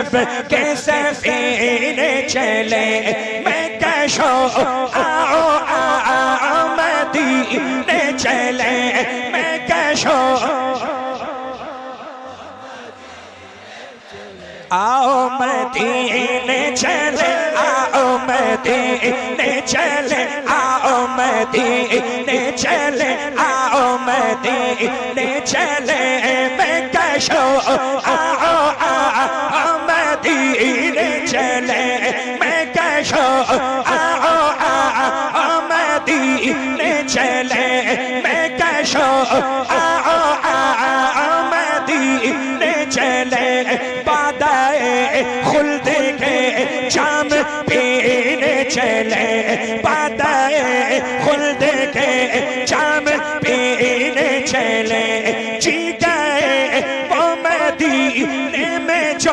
सब के सफीने चले, मैं कैशो आओ आओ मदीने चले, मैं कैशो आओ मदीने चले, आओ मदीने चले, आओ मदीने चले, आओ मदीने चले, मैं कैशो आओ आओ मदीने चले, मैं कैशो आओ आओ मदीने चले, मैं कैशो आओ आओ मदीने चले, बादाए खुल्द के जाम पीने चले,